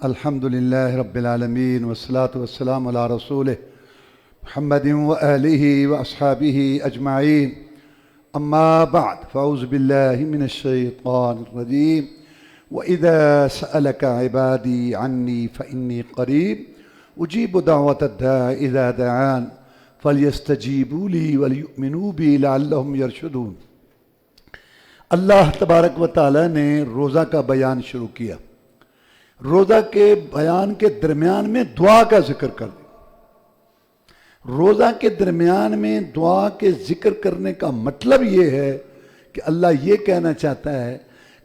الحمدللہ رب العالمین والصلاة والسلام علی رسولہ محمد وآلہ واصحابہ اجمعین اما بعد فاعوذ باللہ من الشیطان الرجیم وَإِذَا سَأَلَكَ عِبَادِي عَنِّي فَإِنِّي قَرِيبٌ أُجِيبُ دَعْوَةَ الدَّاعِ إِذَا دَعَانِ فَلْيَسْتَجِيبُوا لِي وَلْيُؤْمِنُوا بِي لَعَلَّهُمْ يَرْشُدُونَ۔ اللہ تبارک و تعالیٰ نے روزہ کا بیان شروع کیا۔ روزہ کے بیان کے درمیان میں دعا کا ذکر کر دیا۔ روزہ کے درمیان میں دعا کے ذکر کرنے کا مطلب یہ ہے کہ اللہ یہ کہنا چاہتا ہے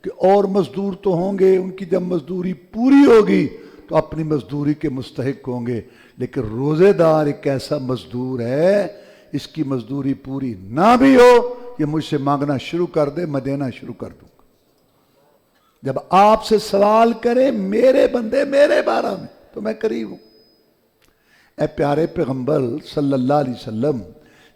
کہ اور مزدور تو ہوں گے، ان کی جب مزدوری پوری ہوگی تو اپنی مزدوری کے مستحق ہوں گے، لیکن روزے دار ایک ایسا مزدور ہے، اس کی مزدوری پوری نہ بھی ہو یہ مجھ سے مانگنا شروع کر دے، میں دینا شروع کر دوں گا۔ جب آپ سے سوال کریں میرے بندے میرے بارے میں تو میں قریب ہوں۔ اے پیارے پیغمبر صلی اللہ علیہ وسلم،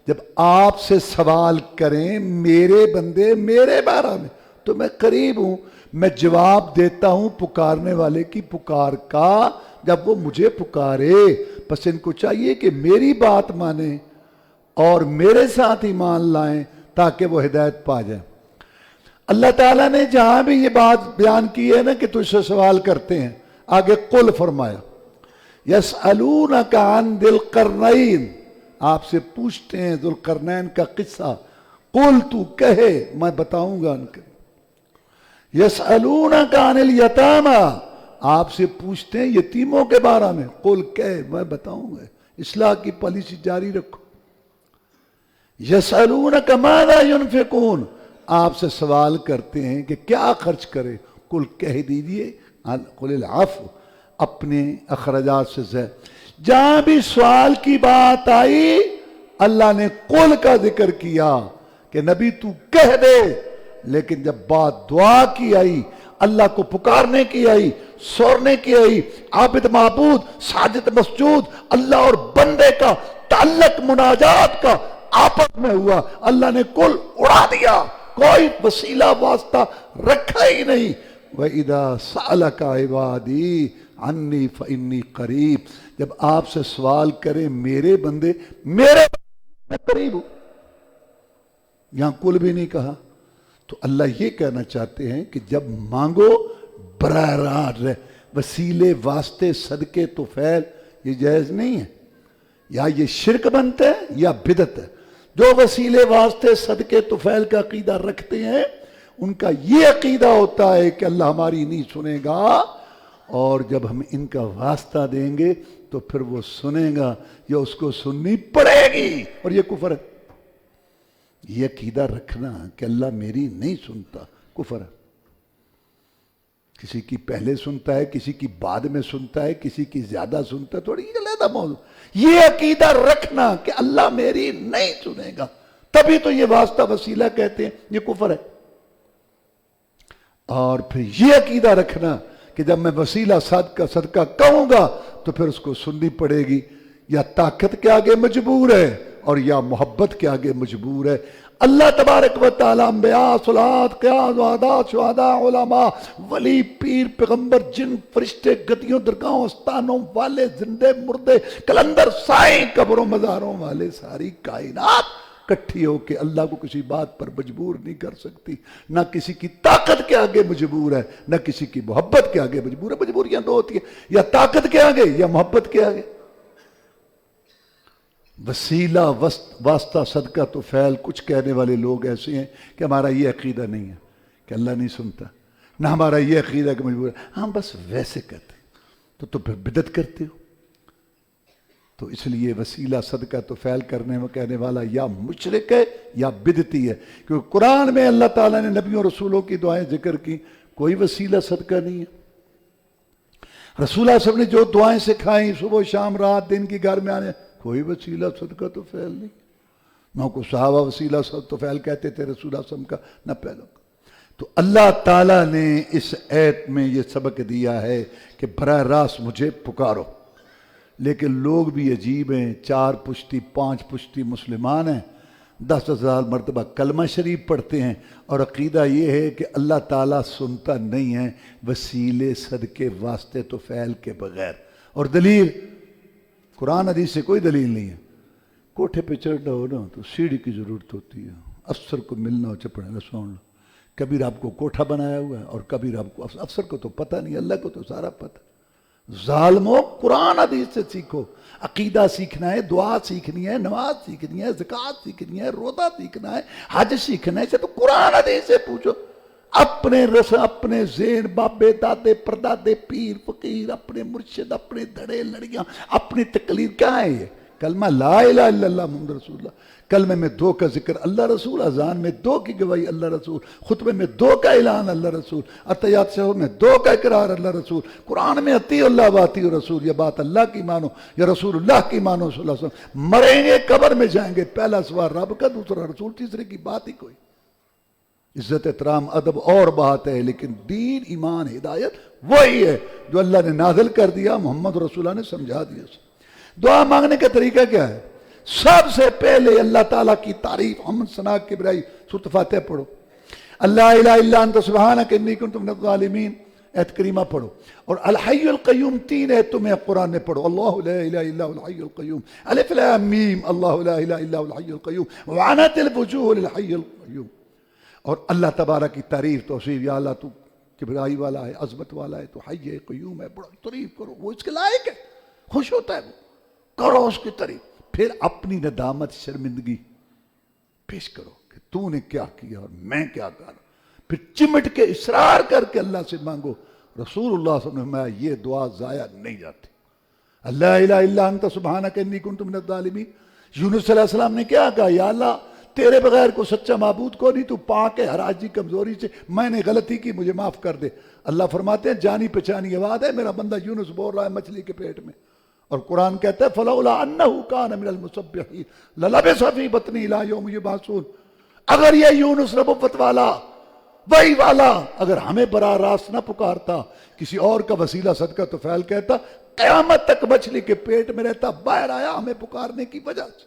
جب آپ سے سوال کریں میرے بندے میرے بارے میں تو میں قریب ہوں، میں جواب دیتا ہوں پکارنے والے کی پکار کا جب وہ مجھے پکارے۔ بس ان کو چاہیے کہ میری بات مانیں اور میرے ساتھ ایمان لائیں تاکہ وہ ہدایت پا جائیں۔ اللہ تعالیٰ نے جہاں بھی یہ بات بیان کی ہے نا کہ تجھ سے سوال کرتے ہیں، آگے قل فرمایا یسألونک عن ذی القرنین، آپ سے پوچھتے ہیں ذو القرنین کا قصہ، قل تو کہے میں بتاؤں گا ان کے۔ یسألونک عن الیتامی، آپ سے پوچھتے ہیں یتیموں کے بارے میں، قل کہے میں بتاؤں گا۔ اصلاح کی پالیسی جاری رکھو۔ یسألونک ماذا ینفقون، آپ سے سوال کرتے ہیں کہ کیا خرچ کرے، قل کہہ دیجئے قل العفو، اپنے اخراجات سے زیادہ۔ جہاں بھی سوال کی بات آئی اللہ نے قل کا ذکر کیا کہ نبی تو کہہ دے، لیکن جب بات دعا کی آئی، اللہ کو پکارنے کی آئی، سورنے کی آئی، عابد معبود ساجد مسجود اللہ اور بندے کا تعلق مناجات کا آپس میں ہوا، اللہ نے قل اڑا دیا، کوئی وسیلہ واسطہ رکھا ہی نہیں۔ وَإِذَا سَأَلَكَ عِبَادِي عَنِّي فَإِنِّي قَرِيبٌ، جب آپ سے سوال کریں میرے بندے میرے میں قریب ہوں۔ یہاں قل بھی نہیں کہا، تو اللہ یہ کہنا چاہتے ہیں کہ جب مانگو براہ راست وسیلے واسطے صدقے تو فعل یہ جائز نہیں ہے، یا یہ شرک بنتا ہے یا بدعت ہے۔ جو وسیلے واسطے صدقے تو فعل کا عقیدہ رکھتے ہیں ان کا یہ عقیدہ ہوتا ہے کہ اللہ ہماری نہیں سنے گا، اور جب ہم ان کا واسطہ دیں گے تو پھر وہ سنے گا یا اس کو سننی پڑے گی، اور یہ کفر ہے۔ یہ عقیدہ رکھنا کہ اللہ میری نہیں سنتا کفر ہے۔ کسی کی پہلے سنتا ہے، کسی کی بعد میں سنتا ہے، کسی کی زیادہ سنتا ہے، تھوڑی علیحدہ موضوع۔ یہ عقیدہ رکھنا کہ اللہ میری نہیں سنے گا، تبھی تو یہ واسطہ وسیلہ کہتے ہیں، یہ کفر ہے۔ اور پھر یہ عقیدہ رکھنا کہ جب میں وسیلہ صدقہ کہوں گا تو پھر اس کو سننی پڑے گی، یا طاقت کے آگے مجبور ہے اور یا محبت کے آگے مجبور ہے۔ اللہ تبارک و تعالیٰ انبیاء، صلوات، قیاس، وعدات، شہداء، علماء، ولی، پیر، پیغمبر، جن، فرشتے، گدیوں، درگاہوں، استانوں والے، زندے مردے، کلندر، سائیں، قبروں مزاروں والے، ساری کائنات کٹھی ہو کے اللہ کو کسی بات پر مجبور نہیں کر سکتی۔ نہ کسی کی طاقت کے آگے مجبور ہے، نہ کسی کی محبت کے آگے مجبور ہے۔ مجبوریاں دو ہوتی ہیں، یا طاقت کے آگے یا محبت کے آگے۔ وسیلہ واسطہ صدقہ تو فعل، کچھ کہنے والے لوگ ایسے ہیں کہ ہمارا یہ عقیدہ نہیں ہے کہ اللہ نہیں سنتا، نہ ہمارا یہ عقیدہ کہ مجبور ہے، ہم بس ویسے کہتے ہیں، تو پھر بدعت کرتے ہو۔ تو اس لیے وسیلہ صدقہ تو فعل کرنے میں کہنے والا یا مشرک ہے یا بدعتی ہے، کیونکہ قرآن میں اللہ تعالیٰ نے نبیوں اور رسولوں کی دعائیں ذکر کی، کوئی وسیلہ صدقہ نہیں ہے۔ رسول اللہ صلی اللہ علیہ وسلم نے جو دعائیں سکھائیں صبح شام رات دن کی گھر میں آنے، کوئی وسیلہ صدقہ تو فعل نہیں۔ نہ کو صحابہ وسیلہ صدقہ تو فعل کہتے تھے رسول اللہ صلی اللہ علیہ وسلم کا، نہ پہلوں کا۔ تو اللہ تعالیٰ نے اس آیت میں یہ سبق دیا ہے کہ براہ راست مجھے پکارو، لیکن لوگ بھی عجیب ہیں، 4 پشتی 5 پشتی مسلمان ہیں، 10,000 مرتبہ کلمہ شریف پڑھتے ہیں، اور عقیدہ یہ ہے کہ اللہ تعالیٰ سنتا نہیں ہے وسیلے صدقے واسطے تو فعل کے بغیر۔ اور دلیل قرآن حدیث سے کوئی دلیل نہیں ہے۔ کوٹھے پہ چڑھنا ہو نا تو سیڑھی کی ضرورت ہوتی ہے، افسر کو ملنا ہو چپڑے نہ سن لو۔ کبھی رب کو کوٹھا بنایا ہوا ہے اور کبھی رب کو افسر کو تو پتہ نہیں، اللہ کو تو سارا پتہ۔ ظالموں قرآن حدیث سے سیکھو، عقیدہ سیکھنا ہے، دعا سیکھنی ہے، نماز سیکھنی ہے، زکوٰۃ سیکھنی ہے، روزہ سیکھنا ہے، حج سیکھنا ہے، تو قرآن حدیث سے پوچھو۔ اپنے رسم، اپنے ذہن، بابے دادے پردادے پیر فقیر، اپنے مرشد، اپنے دھڑے لڑیاں، اپنی تقلید، کیا ہے یہ؟ کلمہ لا الہ الا اللہ محمد رسول اللہ، کلمے میں 2 کا ذکر اللہ رسول، اذان میں 2 کی گواہی اللہ رسول، خطبے میں 2 کا اعلان اللہ رسول، اتحیات سے میں 2 کا اقرار اللہ رسول، قرآن میں اطیع اللہ و اطیع الرسول، یہ بات اللہ کی مانو یا رسول اللہ کی مانو صلی اللہ علیہ وسلم۔ مریں گے قبر میں جائیں گے، پہلا سوال رب کا، دوسرا رسول، تیسرے کی بات ہی کوئی۔ عزت احترام ادب اور بات ہے، لیکن دین ایمان ہدایت وہی ہے جو اللہ نے نازل کر دیا، محمد رسول اللہ نے سمجھا دیا۔ دعا مانگنے کا طریقہ کیا ہے؟ سب سے پہلے اللہ تعالیٰ کی تعریف، حمد ثنا کی برائی، سورۃ فاتحہ پڑھو، اللہ الہ الا انت سبحانک انی کنت من الظالمین ایت کریمہ پڑھو، اور الحی القیوم 3 ایت تمہیں قرآن میں پڑھو، اللہ لا الہ الا هو الحی القیوم، الف لام میم، اللہ لا الہ الا هو الحی القیوم وعنت الوجوہ للحی القیوم۔ اور اللہ تبارک کی تعریف توصیف، یا اللہ تو کبرائی والا ہے، عظمت والا ہے، تو حی ہے، قیوم ہے، بڑا تعریف کرو، وہ اس کے لائق ہے، خوش ہوتا ہے، وہ کرو اس کی تعریف۔ پھر اپنی ندامت شرمندگی پیش کرو کہ تو نے کیا کیا اور میں کیا کر، پھر چمٹ کے اصرار کر کے اللہ سے مانگو۔ رسول اللہ صلی اللہ علیہ وسلم نے یہ دعا ضائع نہیں جاتی۔ اللہ الہ الا انت سبحانک انی کنت من الظالمین۔ یونس علیہ السلام نے کیا کہا؟ یا اللہ تیرے بغیر کو سچا معبود کو نہیں، تو پاک ہے ہر عاجزی کمزوری سے، میں نے غلطی کی، مجھے معاف کر دے۔ اللہ فرماتے ہیں جانی پہچانی آواز ہے، میرا بندہ یونس بول رہا ہے مچھلی کے پیٹ میں، اور قرآن کہتا ہے فَلَوْلَا أَنَّهُ كَانَ مِنَ الْمُسَبِّحِينَ لَلَبِثَ فِي بَطْنِهِ إِلَىٰ يَوْمِ يُبْعَثُونَ۔ اگر یہ یونس ربوت والا، وہی والا، اگر ہمیں براہ راست نہ پکارتا، کسی اور کا وسیلہ صدقہ تو فعل کہتا، قیامت تک مچھلی کے پیٹ میں رہتا، باہر آیا ہمیں پکارنے کی وجہ سے۔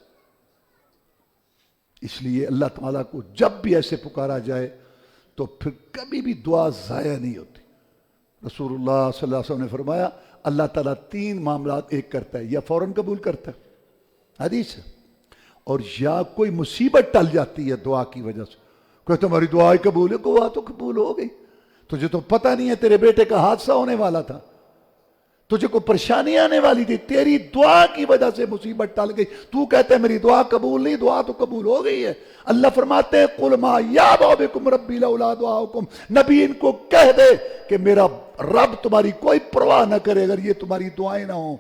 اس لیے اللہ تعالیٰ کو جب بھی ایسے پکارا جائے تو پھر کبھی بھی دعا ضائع نہیں ہوتی۔ رسول اللہ صلی اللہ علیہ وسلم نے فرمایا اللہ تعالیٰ 3 معاملات ایک کرتا ہے، یا فوراً قبول کرتا ہے، حدیث ہے، اور یا کوئی مصیبت ٹل جاتی ہے دعا کی وجہ سے، کوئی تمہاری دعا قبول ہے، دعا تو قبول ہو گئی، تجھے تو پتہ نہیں ہے تیرے بیٹے کا حادثہ ہونے والا تھا، تجھے کو پریشانی آنے والی تھی، تیری دعا کی وجہ سے مصیبت ٹل گئی، تو کہتے ہیں میری دعا قبول نہیں، دعا تو قبول ہو گئی ہے۔ اللہ فرماتے ہیں قُلْ مَا يَعْبَأُ بِكُمْ رَبِّي لَوْلَا دُعَاؤُكُمْ، نبی ان کو کہہ دے کہ میرا رب تمہاری کوئی پرواہ نہ کرے اگر یہ تمہاری دعائیں نہ ہوں،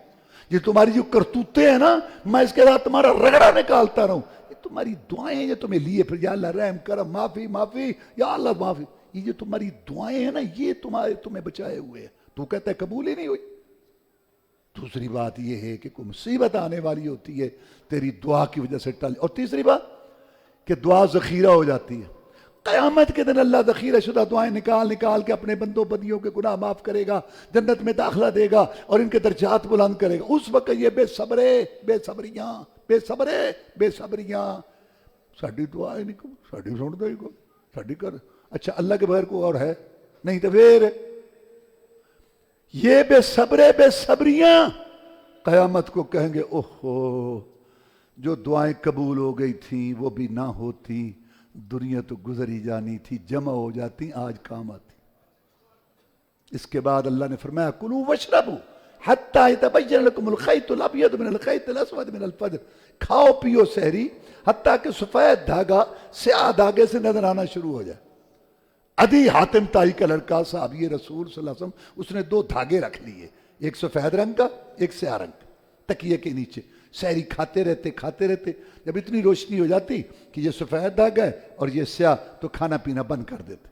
یہ تمہاری جو کرتوتے ہیں نا، میں اس کے ساتھ تمہارا رگڑا نکالتا رہوں، یہ تمہاری دعائیں جو تمہیں لیے، پھر یا اللہ رحم کرم، معافی معافی، یا اللہ معافی، یہ جو تمہاری دعائیں ہیں نا، یہ تمہیں بچائے ہوئے ہیں، تو کہتا ہے قبول ہی نہیں ہوئی۔ دوسری بات یہ ہے کہ کوئی مصیبت آنے والی ہوتی ہے تیری دعا کی وجہ سے ٹل، اور تیسری بات کہ دعا ذخیرہ ہو جاتی ہے، قیامت کے دن اللہ ذخیرہ شدہ دعائیں نکال نکال کے اپنے بندوں بدیوں کے گناہ معاف کرے گا، جنت میں داخلہ دے گا اور ان کے درجات بلند کرے گا۔ اس وقت یہ بے صبرے، بے صبریاں، بے صبرے، بے صبریاں، ساڑھی دعائیں نہیں کو، ساڑھی سن دے کو، ساڑھی کر، اچھا اللہ کے بغیر کوئی اور ہے نہیں تو پھر یہ بے صبرے بے صبریاں قیامت کو کہیں گے اوہو جو دعائیں قبول ہو گئی تھیں وہ بھی نہ ہوتی، دنیا تو گزری جانی تھی، جمع ہو جاتی، آج کام آتی۔ اس کے بعد اللہ نے فرمایا کلوا واشربوا حتی یتبین لکم الخیط الابیض من الخیط الاسود من الفجر، کھاؤ پیو سحری حتیٰ کہ سفید دھاگا سیاہ دھاگے سے نظر آنا شروع ہو جائے۔ عدی حاتم تائی کا لڑکا صحابی رسول صلی اللہ علیہ وسلم، اس نے 2 دھاگے رکھ لیے، ایک سفید رنگ کا ایک سیاہ رنگ کا، تکیے کے نیچے سحری کھاتے رہتے، جب اتنی روشنی ہو جاتی کہ یہ سفید دھاگا ہے اور یہ سیاہ، تو کھانا پینا بند کر دیتے،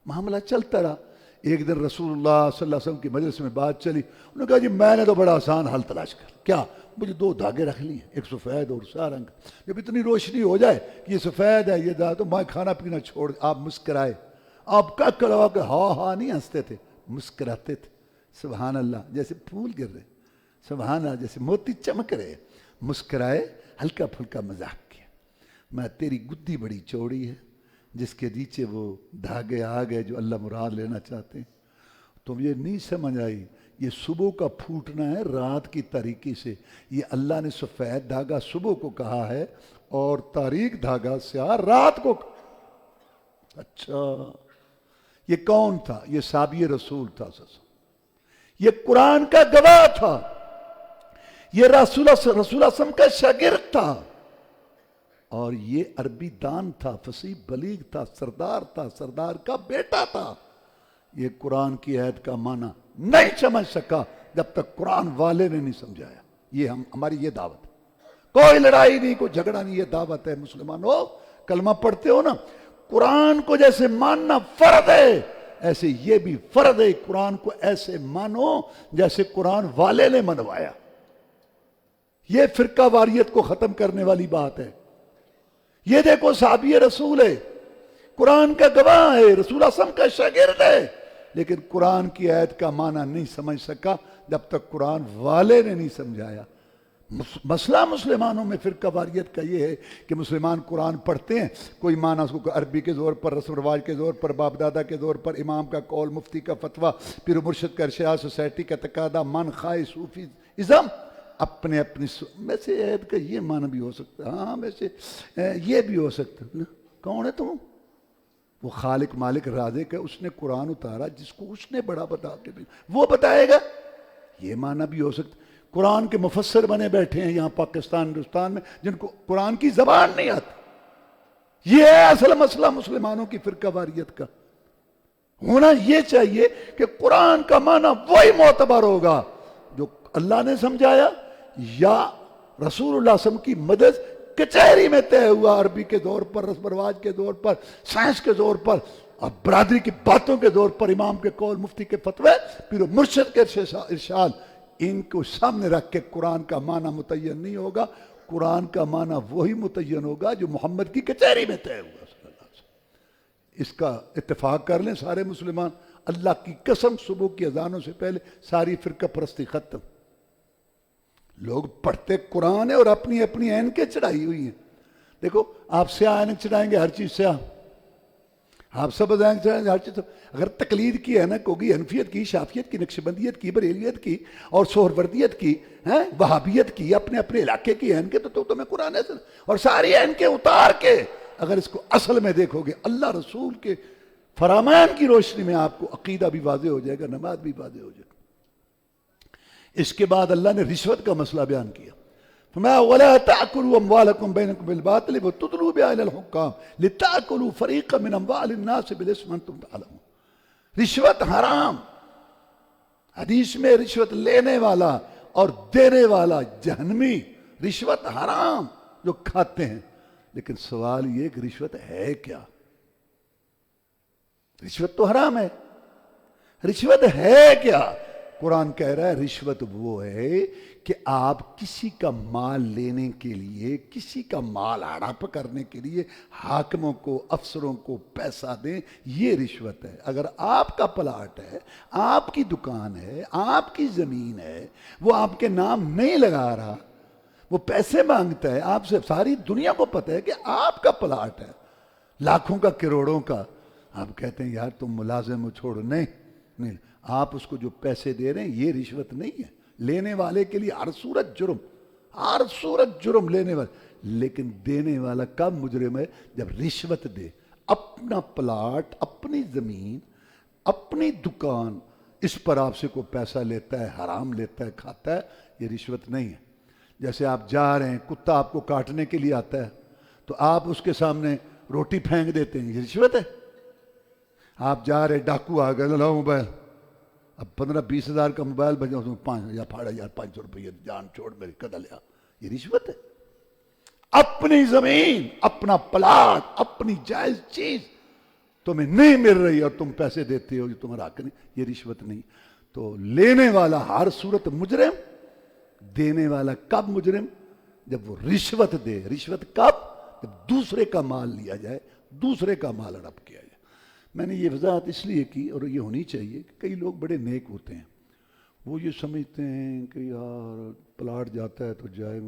معاملہ چلتا رہا۔ ایک دن رسول اللہ صلی اللہ علیہ وسلم کی مجلس میں بات چلی، انہوں نے کہا جی میں نے تو بڑا آسان حل تلاش کر، کیا؟ مجھے 2 دھاگے رکھ لیے، ایک سفید اور سیاہ رنگ، جب اتنی روشنی ہو جائے کہ یہ سفید ہے یہ دھاگا، تو میں کھانا پینا چھوڑ۔ آپ مسکرائے، آپ کا کروا کہ ہاں نہیں ہنستے تھے، مسکراتے تھے، سبحان اللہ، جیسے پھول گر رہے، سبحان اللہ، جیسے موتی چمک رہے، مسکرائے، ہلکا پھلکا مذاق کیا۔ میں تیری گدی بڑی چوڑی ہے جس کے نیچے وہ دھاگے آ گئے جو اللہ مراد لینا چاہتے ہیں. تم یہ نہیں سمجھ آئی یہ صبح کا پھوٹنا ہے رات کی تاریکی سے. یہ اللہ نے سفید دھاگا صبح کو کہا ہے اور تاریک دھاگا سیاہ رات کو. اچھا یہ کون تھا؟ یہ صحابی رسول تھا. یہ قرآن کا گواہ تھا. یہ رسول اللہ کا شاگرد تھا. اور یہ عربی دان تھا، فصیح بلیغ تھا، سردار تھا، سردار کا بیٹا تھا. یہ قرآن کی آیت کا معنی نہیں سمجھ سکا جب تک قرآن والے نے نہیں سمجھایا. یہ ہماری یہ دعوت ہے. کوئی لڑائی نہیں، کوئی جھگڑا نہیں، یہ دعوت ہے. مسلمانوں کلمہ پڑھتے ہو نا، قرآن کو جیسے ماننا فرض ہے ایسے یہ بھی فرض ہے قرآن کو ایسے مانو جیسے قرآن والے نے منوایا. یہ فرقہ واریت کو ختم کرنے والی بات ہے. یہ دیکھو صحابی رسول ہے، قرآن کا گواہ ہے، رسول اعظم کا شاگرد ہے، لیکن قرآن کی آیت کا معنی نہیں سمجھ سکا جب تک قرآن والے نے نہیں سمجھایا. مسئلہ مسلمانوں میں فرقہ واریت کا یہ ہے کہ مسلمان قرآن پڑھتے ہیں، کوئی معنی اس کو عربی کے زور پر، رسم و رواج کے زور پر، باپ دادا کے زور پر، امام کا قول، مفتی کا فتویٰ، پیر و مرشد کا ارشاد، سوسائٹی کا تقاضا، من خواہ صوفی ازم، اپنے اپنی میں سے عید کا یہ معنی بھی ہو سکتا ہے. ہاں ویسے یہ بھی ہو سکتا ہے. کون ہے تم؟ وہ خالق مالک رازق ہے، اس نے قرآن اتارا جس کو اس نے بڑا بتا کے بھی وہ بتائے گا. یہ معنی بھی ہو سکتا. قرآن کے مفسر بنے بیٹھے ہیں یہاں پاکستان ہندوستان میں جن کو قرآن کی زبان نہیں آتی. یہ ہے اصل مسئلہ مسلمانوں کی فرقہ واریت کا. ہونا یہ چاہیے کہ قرآن کا معنی وہی معتبر ہوگا جو اللہ نے سمجھایا یا رسول اللہ صلی اللہ علیہ وسلم کی مدد کچہری میں طے ہوا، عربی کے دور پر، رسم و رواج کے دور پر، سائنس کے دور پر اور برادری کی باتوں کے دور پر، امام کے قول، مفتی کے فتوے، پیر و مرشد کے ارشاد، ان کو سامنے رکھ کے قرآن کا معنی متعین نہیں ہوگا. قرآن کا معنی وہی متعین ہوگا جو محمد کی کچہری میں طے ہوا صلی اللہ علیہ وسلم. اس کا اتفاق کر لیں سارے مسلمان. اللہ کی قسم صبح کی اذانوں سے پہلے ساری فرقہ پرستی ختم. لوگ پڑھتے قرآن ہے اور اپنی اپنی اینکیں چڑھائی ہوئی ہیں. دیکھو آپ سیاہ اینک چڑھائیں گے، ہر چیز سیاہ. آپ سب اینک چڑھائیں گے، ہر چیز. اگر تقلید کی اینک ہوگی، حنفیت کی، شافیت کی، نقشبندیت کی، بریلیت کی اور سہروردیت کی، وہابیت کی، اپنے اپنے علاقے کی اینکیں، تو تمہیں قرآن ایسے. اور ساری اینکیں اتار کے اگر اس کو اصل میں دیکھو گے اللہ رسول کے فرمان کی روشنی میں، آپ کو عقیدہ بھی واضح ہو جائے گا، نماز بھی واضح ہو جائے گا. اس کے بعد اللہ نے رشوت کا مسئلہ بیان کیا. فرمایا وَلَا تَأْكُلُوا أَمْوَالَكُمْ بَيْنَكُمْ بِالْبَاطِلِ وَتُدْلُوا بِهَا إِلَى الْحُكَّامِ لِتَأْكُلُوا فَرِيقًا مِنْ أَمْوَالِ النَّاسِ بِالْإِثْمِ وَأَنْتُمْ تَعْلَمُونَ. رشوت حرام. حدیث میں رشوت لینے والا اور دینے والا جہنمی. رشوت حرام جو کھاتے ہیں. لیکن سوال یہ کہ رشوت ہے کیا؟ رشوت تو حرام ہے، رشوت ہے کیا؟ قرآن کہہ رہا ہے رشوت وہ ہے کہ آپ کسی کا مال لینے کے لیے، کسی کا مال ہڑپ کرنے کے لیے حاکموں کو، افسروں کو پیسہ دیں. یہ رشوت ہے. اگر آپ کا پلاٹ ہے، آپ کی دکان ہے، آپ کی زمین ہے، وہ آپ کے نام نہیں لگا رہا، وہ پیسے مانگتا ہے آپ سے، ساری دنیا کو پتہ ہے کہ آپ کا پلاٹ ہے لاکھوں کا، کروڑوں کا، آپ کہتے ہیں یار تم ملازم ہو چھوڑو. نہیں، آپ اس کو جو پیسے دے رہے ہیں یہ رشوت نہیں ہے. لینے والے کے لیے ہر صورت جرم، ہر صورت جرم لینے والے. لیکن دینے والا کب مجرم ہے؟ جب رشوت دے. اپنا پلاٹ، اپنی زمین، اپنی دکان، اس پر آپ سے کوئی پیسہ لیتا ہے، حرام لیتا ہے، کھاتا ہے، یہ رشوت نہیں ہے. جیسے آپ جا رہے ہیں، کتا آپ کو کاٹنے کے لیے آتا ہے تو آپ اس کے سامنے روٹی پھینک دیتے ہیں، یہ رشوت ہے. آپ جا رہے، ڈاکو آ گئے، لاؤ موبائل، اب 15-20 ہزار کا موبائل بجا، اس میں 5,500 روپئے جان چھوڑ میری قدر لیا، یہ رشوت ہے. اپنی زمین، اپنا پلاٹ، اپنی جائز چیز تمہیں نہیں مل رہی اور تم پیسے دیتے ہو، یہ تمہارا حق نہیں، یہ رشوت نہیں. تو لینے والا ہر صورت مجرم، دینے والا کب مجرم؟ جب وہ رشوت دے. رشوت کب؟ جب دوسرے کا مال لیا جائے، دوسرے کا مال ہڑپ کیا جائے. میں نے یہ وضاحت اس لیے کی، اور یہ ہونی چاہیے کہ کئی لوگ بڑے نیک ہوتے ہیں، وہ یہ سمجھتے ہیں کہ یار پلاٹ جاتا ہے تو جائے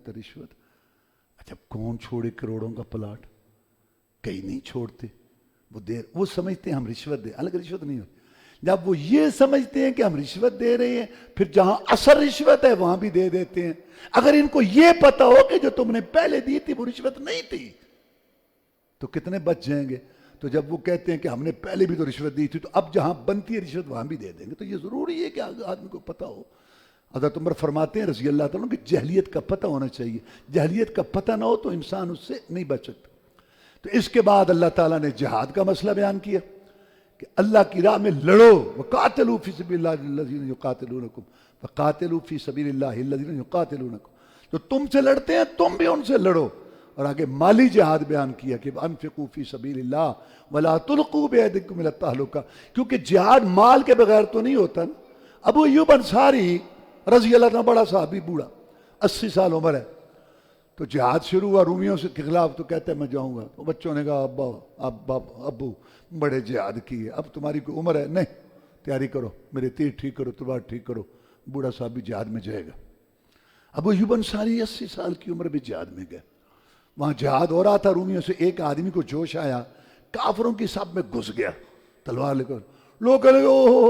تو رشوت. جب کون چھوڑے کروڑوں کا پلاٹ؟ کئی نہیں چھوڑتے، وہ سمجھتے ہیں ہم رشوت دیں، الگ رشوت نہیں ہوتی۔ جب وہ یہ سمجھتے ہیں کہ ہم رشوت دے رہے ہیں، پھر جہاں اصل رشوت ہے وہاں بھی دے دیتے ہیں۔ اگر ان کو یہ پتا ہو کہ جو تم نے پہلے دی تھی وہ رشوت نہیں تھی تو کتنے بچ جائیں گے۔ تو جب وہ کہتے ہیں کہ ہم نے پہلے بھی تو رشوت دی تھی تو اب جہاں بنتی ہے رشوت وہاں بھی دے دیں گے، تو یہ ضروری ہے کہ آدمی کو پتا ہو۔ حضرت عمر فرماتے ہیں رضی اللہ تعالیٰ کہ جہلیت کا پتہ ہونا چاہیے، جہلیت کا پتہ نہ ہو تو انسان اس سے نہیں بچ سکتا۔ تو اس کے بعد اللہ تعالیٰ نے جہاد کا مسئلہ بیان کیا کہ اللہ کی راہ میں لڑو، وَقَاتِلُوا فِي سَبِيلِ اللَّهِ الَّذِينَ يُقَاتِلُونَكُمْ وَقَاتِلُوا فِي سَبِيلِ اللَّهِ الَّذِينَ يُقَاتِلُونَكُمْ، جو تم سے لڑتے ہیں تم بھی ان سے لڑو۔ اور آگے مالی جہاد بیان کیا کہ انفقوا فی سبیل اللہ ولا تلقوا بأیدیکم الی التہلکہ، کیونکہ جہاد مال کے بغیر تو نہیں ہوتا نا۔ ابو ایوب انصاری رضی اللہ عنہ بڑا صحابی، بوڑھا 80 سال عمر ہے، تو جہاد شروع ہوا رومیوں سے کے خلاف، تو کہتے ہیں میں جاؤں گا۔ تو بچوں نے کہا ابو بڑے جہاد کی ہے، اب تمہاری کوئی عمر ہے نہیں، تیاری کرو، میرے تیر ٹھیک کرو، تلوار ٹھیک کرو۔ بوڑھا صحابی جہاد میں جائے گا۔ ابو ایوب انصاری 80 سال کی عمر بھی جہاد میں گئے۔ وہاں جہاد ہو رہا تھا رومیوں سے، ایک آدمی کو جوش آیا، کافروں کی صف میں گھس گیا تلوار لے کر۔ لوگ کہہ لگے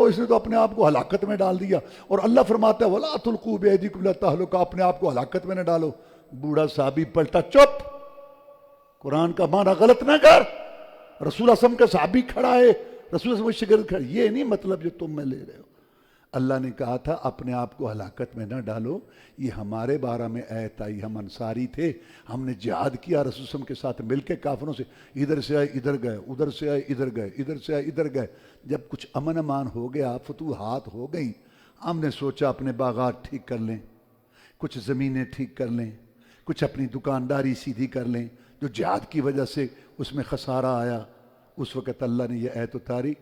اس نے تو اپنے آپ کو ہلاکت میں ڈال دیا، اور اللہ فرماتا ہے وَلَا تُلْقُوا بِأَيْدِيكُمْ إِلَى التَّهْلُكَةِ، اپنے آپ کو ہلاکت میں نہ ڈالو۔ بوڑھا صحابی پلٹا، چپ، قرآن کا معنی غلط نہ کر۔ رسول اللہ صلی اللہ علیہ وسلم کا صحابی کھڑا ہے، رسول اللہ صلی اللہ علیہ وسلم شاگرد کھڑا، یہ نہیں مطلب جو تم میں لے رہے ہو۔ اللہ نے کہا تھا اپنے آپ کو ہلاکت میں نہ ڈالو، یہ ہمارے بارے میں آیت آئی، ہم انصاری تھے، ہم نے جہاد کیا رسول اللہ کے ساتھ مل کے کافروں سے، ادھر سے آئے ادھر گئے، ادھر سے آئے ادھر گئے، ادھر سے آئے ادھر گئے۔ جب کچھ امن امان ہو گیا، فتوحات ہو گئیں، ہم نے سوچا اپنے باغات ٹھیک کر لیں، کچھ زمینیں ٹھیک کر لیں، کچھ اپنی دکانداری سیدھی کر لیں، جو جہاد کی وجہ سے اس میں خسارہ آیا۔ اس وقت اللہ نے یہ آیت اتاری،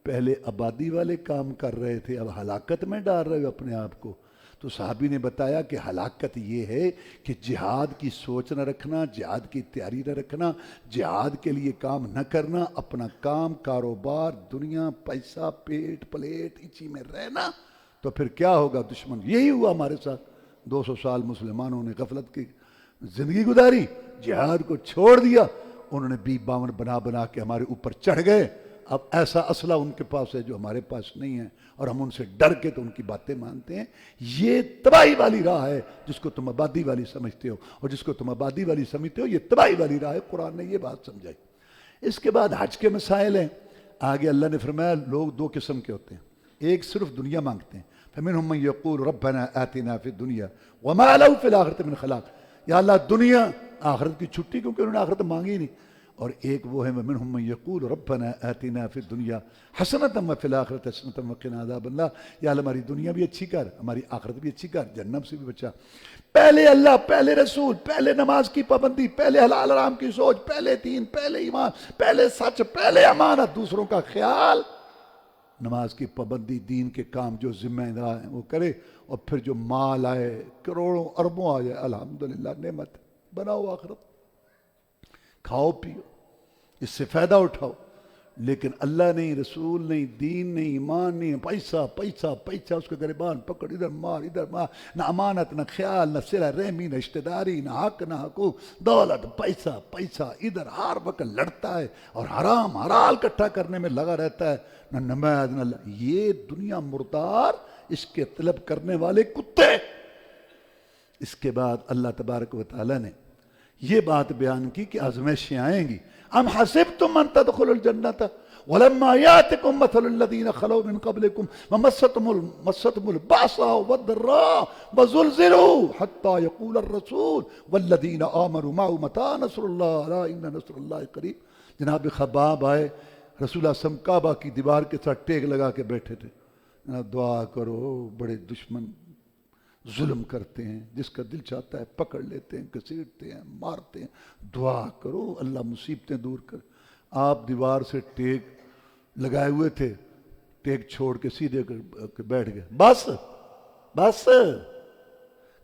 پہلے آبادی والے کام کر رہے تھے، اب ہلاکت میں ڈال رہے ہو اپنے آپ کو۔ تو صحابی نے بتایا کہ ہلاکت یہ ہے کہ جہاد کی سوچ نہ رکھنا، جہاد کی تیاری نہ رکھنا، جہاد کے لیے کام نہ کرنا، اپنا کام، کاروبار، دنیا، پیسہ، پیٹ پلیٹ اسی میں رہنا، تو پھر کیا ہوگا دشمن۔ یہی ہوا ہمارے ساتھ، 200 سال مسلمانوں نے غفلت کی زندگی گزاری، جہاد کو چھوڑ دیا، انہوں نے بھی باون بنا بنا کے ہمارے اوپر چڑھ گئے۔ اب ایسا اسلحہ ان کے پاس ہے جو ہمارے پاس نہیں ہے، اور ہم ان سے ڈر کے تو ان کی باتیں مانتے ہیں۔ یہ تباہی والی راہ ہے جس کو تم آبادی والی سمجھتے ہو، اور جس کو تم آبادی والی سمجھتے ہو یہ تباہی والی راہ ہے۔ قرآن نے یہ بات سمجھائی۔ اس کے بعد حج کے مسائل ہیں۔ آگے اللہ نے فرمایا لوگ دو قسم کے ہوتے ہیں، ایک صرف دنیا مانگتے ہیں، فَمِنْهُمْ مَنْ يَقُولُ رَبَّنَا آتِنَا فِي الدُّنْيَا وَمَا لَهُ فِي الْآخِرَةِ مِنْ خَلَاقٍ، یا اللہ دنیا آخرت کی چھٹی، کیونکہ انہوں نے آخرت مانگی نہیں۔ اور ایک وہ ہے وَمِنْهُمْ مَنْ يَقُولُ رَبَّنَا آتِنَا فِي الدُّنْيا حَسَنَةً وَفِي الْآخِرَةِ حَسَنَةً وَقِنَا عَذَابَ النَّارِ، یا اللہ ہماری دنیا بھی اچھی کر، ہماری آخرت بھی اچھی کر، جہنم سے بھی بچا۔ پہلے اللہ، پہلے رسول، پہلے نماز کی پابندی، پہلے حلال حرام کی سوچ، پہلے دین، پہلے ایمان، پہلے سچ، پہلے امانت، دوسروں کا خیال، نماز کی پابندی، دین کے کام جو ذمہ دار ہیں وہ کرے، اور پھر جو مال آئے کروڑوں اربوں آ جائے الحمدللہ نعمت، بناؤ آخرت، کھاؤ پیو، اس سے فائدہ اٹھاؤ۔ لیکن اللہ نہیں، رسول نہیں، دین نہیں، ایمان نہیں، پیسہ پیسہ پیسہ، اس کا گریبان پکڑ، ادھر مار ادھر مار، نہ امانت، نہ خیال، نہ صلہ رحمی، نہ رشتہ داری، نہ حق نہ حقوق، دولت، پیسہ پیسہ، ادھر ہر وقت لڑتا ہے اور حرام حلال اکٹھا کرنے میں لگا رہتا ہے، نہ نماز نہ اللہ۔ یہ دنیا مردار، اس کے طلب کرنے والے کتے۔ اس کے بعد اللہ تبارک و تعالی نے یہ بات بیان کی کہ آزمائشیں آئیں گی۔ ام حسبتم ان تدخلوا الجنة ولما ياتكم مثل الذين خلوا من قبلكم ومستهم البأساء والضراء وزلزلوا حتى يقول الرسول والذين آمنوا معه متى نصر الله الا ان نصر الله قریب۔ جناب خباب آئے، رسول اللہ صلی اللہ علیہ وسلم کعبہ کی دیوار کے ساتھ ٹیک لگا کے بیٹھے تھے، جناب دعا کرو، بڑے دشمن ظلم کرتے ہیں، جس کا دل چاہتا ہے پکڑ لیتے ہیں، گھسیٹتے ہیں، مارتے ہیں، دعا کرو اللہ مصیبتیں دور کر۔ آپ دیوار سے ٹیک لگائے ہوئے تھے، ٹیک چھوڑ کے سیدھے بیٹھ گئے، بس بس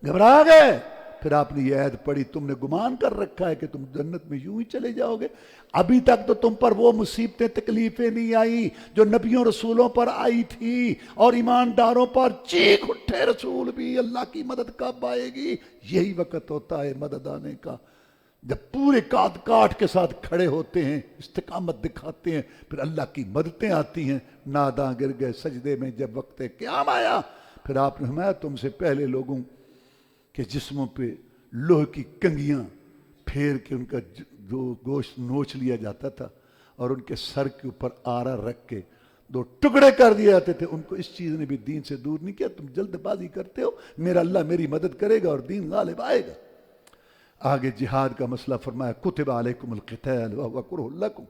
گھبرا گئے۔ پھر آپ نے یہ عہد پڑھی، تم نے گمان کر رکھا ہے کہ تم جنت میں یوں ہی چلے جاؤ گے، ابھی تک تو تم پر وہ مصیبتیں تکلیفیں نہیں آئی جو نبیوں رسولوں پر آئی تھی، اور ایمانداروں پر چیخ اٹھے رسول بھی اللہ کی مدد کب آئے گی۔ یہی وقت ہوتا ہے مدد آنے کا۔ جب پورے کاٹ کاٹ کے ساتھ کھڑے ہوتے ہیں، استقامت دکھاتے ہیں، پھر اللہ کی مددیں آتی ہیں، ناداں گر گئے سجدے میں جب وقت قیام آیا، پھر آپ نے فرمایا تم سے پہلے لوگوں کے جسموں پہ لوہے کی کنگیاں پھیر کے ان کا جو گوشت نوچ لیا جاتا تھا اور ان کے سر کے اوپر آرا رکھ کے 2 ٹکڑے کر دیے جاتے تھے، ان کو اس چیز نے بھی دین سے دور نہیں کیا، تم جلد بازی کرتے ہو، میرا اللہ میری مدد کرے گا اور دین غالب آئے گا۔ آگے جہاد کا مسئلہ فرمایا کتب علیکم القتال وهو کرہ لکم،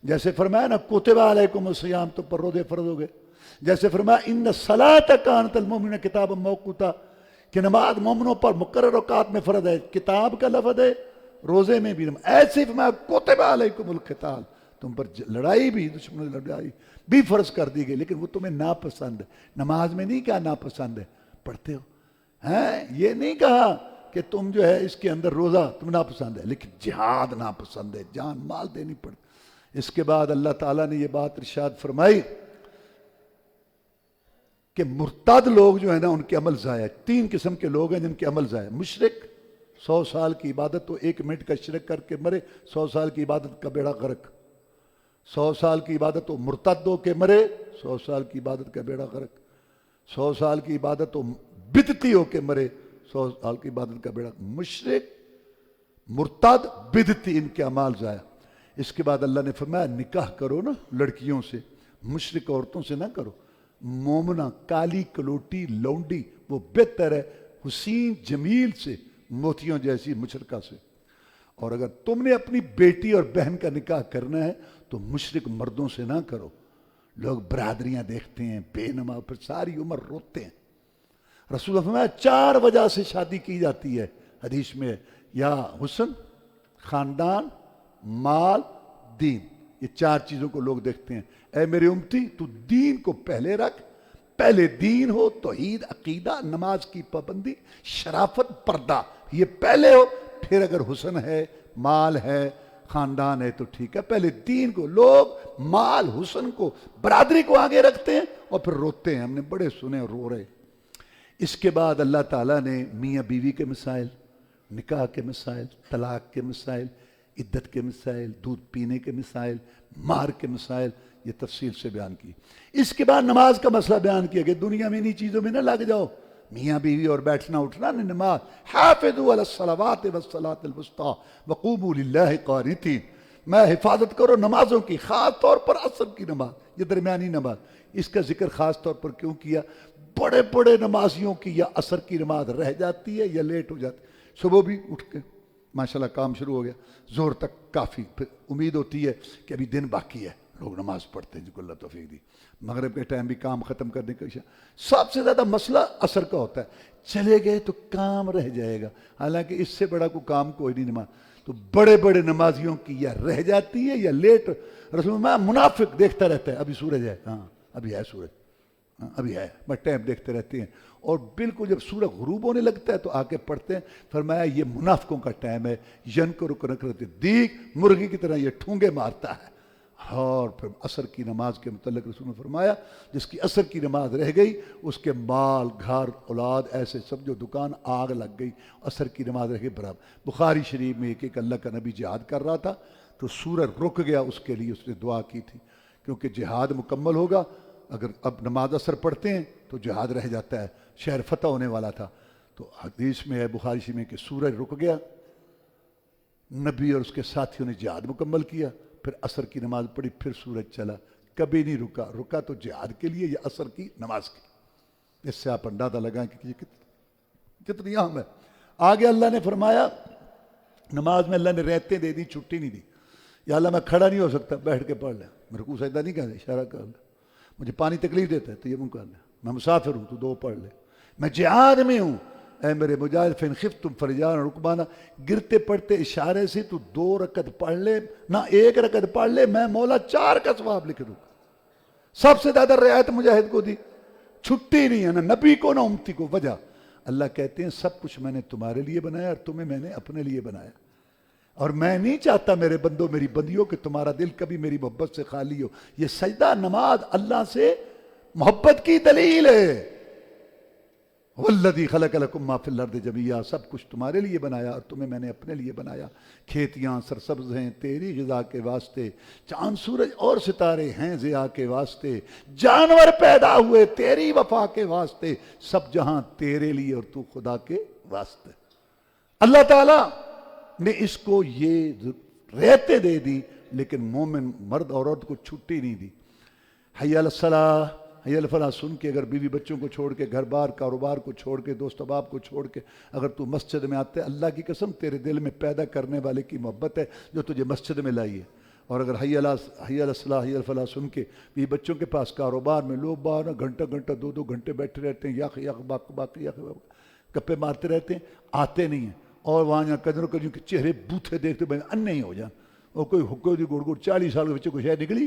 جیسے فرمایا نا کتب علیکم الصیام، تو پر روزے فرض ہو گئے، جیسے فرمایا ان الصلاۃ کانت المؤمنین کتابا موقوتا، کہ نماز مومنوں پر مقرر اوقات میں فرض ہے، کتاب کا لفظ ہے روزے میں بھی، ایسے فرمایا کتب علیکم القتال، تم پر لڑائی بھی، دشمنوں سے لڑائی بھی فرض کر دی گئی، لیکن وہ تمہیں ناپسند ہے۔ نماز میں نہیں کہا ناپسند ہے، پڑھتے ہو ہیں، یہ نہیں کہا کہ تم جو ہے اس کے اندر روزہ تم ناپسند ہے، لیکن جہاد ناپسند ہے، جان مال دینی پڑتی۔ اس کے بعد اللہ تعالیٰ نے یہ بات ارشاد فرمائی کہ مرتد لوگ جو ہے نا ان کے عمل ضائع، 3 قسم کے لوگ ہیں جن کے عمل ضائع۔ مشرک 100 سال کی عبادت تو 1 منٹ کا شرک کر کے مرے، 100 سال کی عبادت کا بیڑا غرق۔ 100 سال کی عبادت تو مرتد ہو کے مرے، 100 سال کی عبادت کا بیڑا غرق۔ 100 سال کی عبادت تو بدعتی ہو کے مرے، 100 سال کی عبادت کا بیڑا۔ مشرک، مرتد، بدعتی، ان کے اعمال ضائع۔ اس کے بعد اللہ نے فرمایا نکاح کرو نا لڑکیوں سے، مشرک عورتوں سے نہ کرو، مومنہ کالی کلوٹی لونڈی وہ بہتر ہے حسین جمیل سے، موتیوں جیسی مشرکہ سے۔ اور اگر تم نے اپنی بیٹی اور بہن کا نکاح کرنا ہے تو مشرک مردوں سے نہ کرو۔ لوگ برادریاں دیکھتے ہیں بے نماز، پھر ساری عمر روتے ہیں۔ رسول اللہ فرمایا 4 وجہ سے شادی کی جاتی ہے حدیث میں، یا حسن، خاندان، مال، دین، یہ 4 چیزوں کو لوگ دیکھتے ہیں۔ اے میری امتی تو دین کو پہلے رکھ، پہلے دین ہو، توحید، عقیدہ، نماز کی پابندی، شرافت، پردہ، یہ پہلے ہو، پھر اگر حسن ہے، مال ہے، خاندان ہے تو ٹھیک ہے۔ پہلے دین کو، لوگ مال، حسن کو، برادری کو آگے رکھتے ہیں اور پھر روتے ہیں، ہم نے بڑے سنے اور رو رہے۔ اس کے بعد اللہ تعالیٰ نے میاں بیوی کے مسائل، نکاح کے مسائل، طلاق کے مسائل، عدت کے مسائل، دودھ پینے کے مسائل، مہر کے مسائل، یہ تفصیل سے بیان کی۔ اس کے بعد نماز کا مسئلہ بیان کیا کہ دنیا میں انہی چیزوں میں نہ لگ جاؤ، میاں بیوی اور بیٹھنا اٹھنا نہیں، نماز، حافظوا علی الصلوات والصلاۃ الوسطی وقوموا للہ قانتین، میں حفاظت کرو نمازوں کی، خاص طور پر عصر کی نماز، یہ درمیانی نماز۔ اس کا ذکر خاص طور پر کیوں کیا؟ بڑے بڑے نمازیوں کی یا عصر کی نماز رہ جاتی ہے یا لیٹ ہو جاتی ہے، صبح بھی اٹھ کے ماشاءاللہ کام شروع ہو گیا، زور تک کافی، پھر امید ہوتی ہے کہ ابھی دن باقی ہے، لوگ نماز پڑھتے ہیں، جن کو اللہ توفیق دی، مغرب کے ٹائم بھی کام ختم کرنے کا سب سے زیادہ مسئلہ عصر کا ہوتا ہے، چلے گئے تو کام رہ جائے گا، حالانکہ اس سے بڑا کوئی کام کوئی نہیں نماز۔ تو بڑے بڑے نمازیوں کی یا رہ جاتی ہے یا لیٹ، رسول اللہ منافق دیکھتا رہتا ہے، ابھی سورج ہے، ہاں ابھی ہے سورج، ابھی ہے، بس ٹائم دیکھتے رہتے ہیں، اور بالکل جب سورج غروب ہونے لگتا ہے تو آ کے پڑھتے ہیں، فرمایا یہ منافقوں کا ٹائم ہے، ینکر نکرت دیگ، مرغی کی طرح یہ ٹھونگے مارتا ہے۔ اور پھر عصر کی نماز کے متعلق رسول نے فرمایا جس کی عصر کی نماز رہ گئی اس کے مال، گھر، اولاد، ایسے سب جو دکان آگ لگ گئی، عصر کی نماز رہ گئی برابر۔ بخاری شریف میں ایک اللہ کا نبی جہاد کر رہا تھا تو سورج رک گیا، اس کے لیے اس نے دعا کی تھی، کیونکہ جہاد مکمل ہوگا، اگر اب نماز عصر پڑھتے ہیں تو جہاد رہ جاتا ہے، شہر فتح ہونے والا تھا۔ تو حدیث میں ہے بخاری شریف میں کہ سورج رک گیا، نبی اور اس کے ساتھیوں نے جہاد مکمل کیا، پھر عصر کی نماز پڑھی، پھر سورج چلا، کبھی نہیں رکا، رکا تو جہاد کے لیے یا عصر کی نماز کی۔ اس سے آپ اندازہ لگائیں کہ یہ کتنی اہم ہے۔ آگے اللہ نے فرمایا نماز میں اللہ نے رعایتیں دے دی، چھٹی نہیں دی، یا اللہ میں کھڑا نہیں ہو سکتا، بیٹھ کے پڑھ لیں، میرے کو سجدہ نہیں کرنا، اشارہ کر لیں، مجھے پانی تکلیف دیتا ہے تو یہ منہ کر لیں، میں مسافر ہوں تو 2 پڑھ لیں، میں جہاد میں ہوں، اے میرے مجاہد فإن خفتم فرجالا رکبانا، گرتے پڑتے اشارے سے تو 2 رکعت پڑھ لے، نہ 1 رکعت پڑھ لے، میں مولا 4 کا ثواب لکھ دوں گا۔ سب سے زیادہ رعایت مجاہد کو دی، چھٹی نہیں ہے، نہ نبی کو نہ امتی کو۔ وجہ اللہ کہتے ہیں سب کچھ میں نے تمہارے لیے بنایا اور تمہیں میں نے اپنے لیے بنایا، اور میں نہیں چاہتا میرے بندوں میری بندیوں کہ تمہارا دل کبھی میری محبت سے خالی ہو۔ یہ سجدہ نماز اللہ سے محبت کی دلیل ہے، والذی خلق لکم ما فی الارض جمیعا، سب کچھ تمہارے لیے بنایا اور تمہیں میں نے اپنے لیے بنایا. کھیتیاں سرسبز ہیں تیری غذا کے واسطے، چاند سورج اور ستارے ہیں ضیاء کے واسطے، جانور پیدا ہوئے تیری وفا کے واسطے، سب جہاں تیرے لیے اور تو خدا کے واسطے. اللہ تعالیٰ نے اس کو یہ رہتے دے دی، لیکن مومن مرد اور عورت کو چھٹی نہیں دی. حی علی الصلاح حی علی الفلاح سن کے اگر بیوی بچوں کو چھوڑ کے، گھر بار کاروبار کو چھوڑ کے، دوست احباب کو چھوڑ کے اگر تو مسجد میں آتے، اللہ کی قسم تیرے دل میں پیدا کرنے والے کی محبت ہے جو تجھے مسجد میں لائی ہے. اور اگر حی علی الصلاح حی علی الفلاح سن کے بیوی بچوں کے پاس کاروبار میں لوگ بارہ گھنٹہ گھنٹہ 2 گھنٹے بیٹھے رہتے ہیں، یخ یخ باقی یخ گپے مارتے رہتے ہیں، آتے نہیں ہیں. اور وہاں یہاں کجروں کے چہرے بوتھے دیکھتے بھائی ان نہیں ہو جان. اور کوئی حکو دی گڑ 40 سال کے بچے کو شاید نکلی،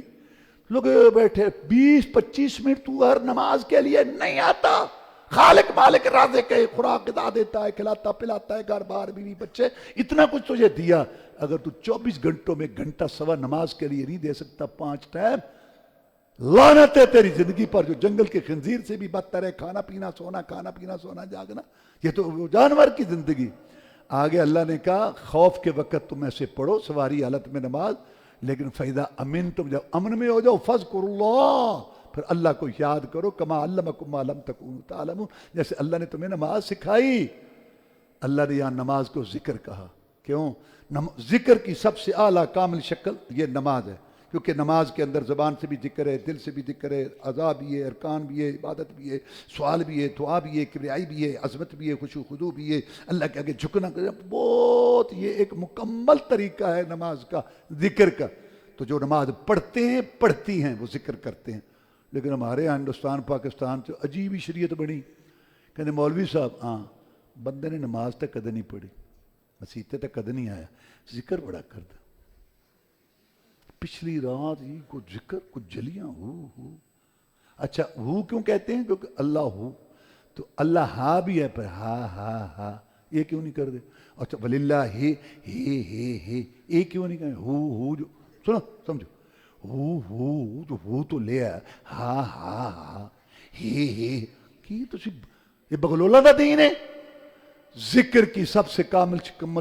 لوگ بیٹھے 20-25 منٹ تو ہر نماز کے لیے نہیں آتا. خالق مالک رازق ہے، خوراک غذا دیتا ہے، کھلاتا پلاتا ہے، گھر بار بیوی بچے، اتنا کچھ تجھے دیا. اگر تو 24 گھنٹوں میں گھنٹہ سوا نماز کے لیے نہیں دے سکتا 5 ٹائم، لعنت ہے تیری زندگی پر جو جنگل کے خنزیر سے بھی بدتر ہے. کھانا پینا سونا جاگنا، یہ تو جانور کی زندگی. آگے اللہ نے کہا خوف کے وقت تم ایسے پڑھو سواری حالت میں نماز، لیکن فَإِذَا أَمِنْتُمْ جب امن میں ہو جاؤ فَاذْكُرُوا اللَّهَ، پھر اللہ کو یاد کرو، کما علمکم ما لم تکونوا تعلمون، جیسے اللہ نے تمہیں نماز سکھائی. اللہ نے یہاں نماز کو ذکر کہا. کیوں؟ ذکر کی سب سے اعلیٰ کامل شکل یہ نماز ہے، کیونکہ نماز کے اندر زبان سے بھی ذکر ہے، دل سے بھی ذکر ہے، اعضاء بھی ہے، ارکان بھی ہے، عبادت بھی ہے، سوال بھی ہے، دعا بھی ہے، کبریائی بھی ہے، عظمت بھی ہے، خشوع خضوع بھی ہے، اللہ کے آگے جھکنا. بہت یہ ایک مکمل طریقہ ہے نماز کا، ذکر کا. تو جو نماز پڑھتے ہیں پڑھتی ہیں وہ ذکر کرتے ہیں. لیکن ہمارے یہاں ہندوستان پاکستان سے عجیب ہی شریعت بنی. کہتے مولوی صاحب ہاں بندے نے نماز تک کدے نہیں پڑھی، مسیتے تک کدے نہیں آیا، ذکر بڑا کرتا. پچھلی رات ہی کچھ ذکر کچھ جلیاں ہو. اچھا ہو کیوں کہتے ہیں؟ کیونکہ اللہ ہو تو اللہ ہا بھی ہے، پر ہا یہ کیوں نہیں کر دے؟ اچھا وللہ ہے یہ کیوں نہیں کہیں؟ ہو جو سنو سمجھو، ہو تو لے آیا، ہا کی تو یہ بغلولہ دا دین ہے. ذکر کی سب سے کامل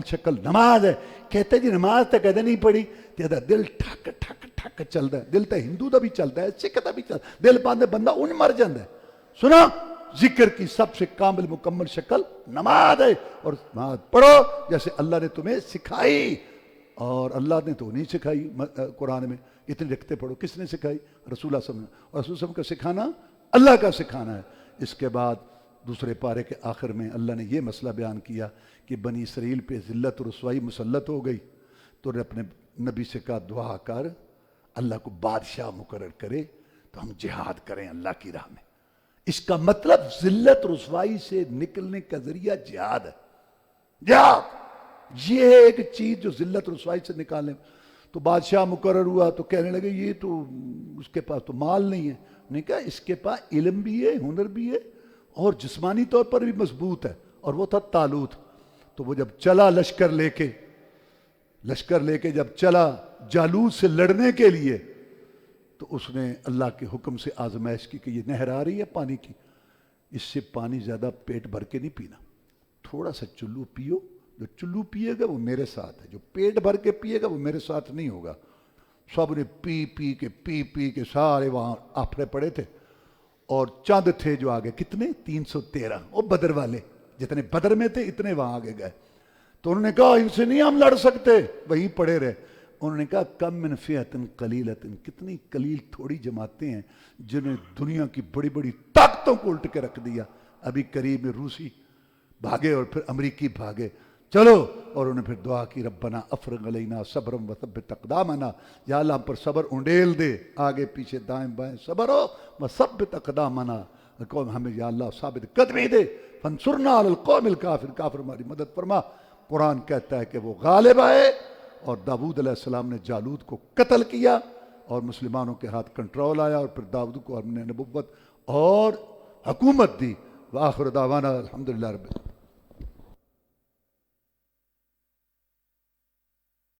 شکل نماز ہے. کہتے جی نماز تک کہتے نہیں پڑھی، تیرا دل ٹھک ٹھک ٹھک چلتا ہے. دل تو ہندو دا بھی چلتا ہے، سکھ دا بھی چلتا ہے، دل باندھے بندہ ان مر جاندہ ہے. سنا ذکر کی سب سے کامل مکمل شکل نماز ہے. اور نماز پڑھو جیسے اللہ نے تمہیں سکھائی. اور اللہ نے تو نہیں سکھائی قرآن میں اتنے رکھتے پڑھو، کس نے سکھائی؟ رسول اللہ صلی اللہ علیہ وسلم. اور رسول صلی اللہ علیہ وسلم کا سکھانا اللہ کا سکھانا ہے. اس کے بعد دوسرے پارے کے آخر میں اللہ نے یہ مسئلہ بیان کیا کہ بنی اسرائیل پہ ذلت و رسوائی مسلط ہو گئی، تو نے اپنے نبی سے کہا دعا کر اللہ کو بادشاہ مقرر کرے تو ہم جہاد کریں اللہ کی راہ میں. اس کا مطلب ذلت رسوائی سے نکلنے کا ذریعہ جہاد ہے. جہاد یہ ہے ایک چیز جو ذلت رسوائی سے نکالنے. تو بادشاہ مقرر ہوا تو کہنے لگے یہ تو اس کے پاس تو مال نہیں ہے. نہیں کہا اس کے پاس علم بھی ہے، ہنر بھی ہے، اور جسمانی طور پر بھی مضبوط ہے. اور وہ تھا طالوت. تو وہ جب چلا لشکر لے کے جب چلا جالوت سے لڑنے کے لیے، تو اس نے اللہ کے حکم سے آزمائش کی کہ یہ نہر آ رہی ہے پانی کی، اس سے پانی زیادہ پیٹ بھر کے نہیں پینا، تھوڑا سا چلو پیو. جو چلو پیے گا وہ میرے ساتھ ہے، جو پیٹ بھر کے پیے گا وہ میرے ساتھ نہیں ہوگا. سب نے پی کے سارے وہاں آفڑے پڑے تھے. اور چاند تھے جو آگے کتنے 313، وہ بدر والے جتنے بدر میں تھے اتنے وہاں آگے گئے. تو انہوں نے کہا ان سے نہیں ہم لڑ سکتے، وہیں پڑے رہے. انہوں نے کہا کم من فئۃ قلیلۃ، کتنی قلیل تھوڑی جماعتیں ہیں جنہیں دنیا کی بڑی بڑی طاقتوں کو الٹ کے رکھ دیا. ابھی قریب میں روسی بھاگے اور پھر امریکی بھاگے. چلو، اور انہوں نے پھر دعا کی ربنا افرغ علینا صبرا وثبت اقدامنا، یا اللہ ہم پر صبر انڈیل دے، آگے پیچھے دائیں بائیں صبر ہو، وثبت اقدامنا، ہمیں یا اللہ ثابت قدمی دے، فانصرنا علی القوم الکافر، کافر ہماری مدد فرما. قرآن کہتا ہے کہ وہ غالب آئے اور داؤد علیہ السلام نے جالوت کو قتل کیا اور مسلمانوں کے ہاتھ کنٹرول آیا، اور پھر داؤد کو ہم نے نبوت اور حکومت دی. وآخر دعوانا الحمدللہ رب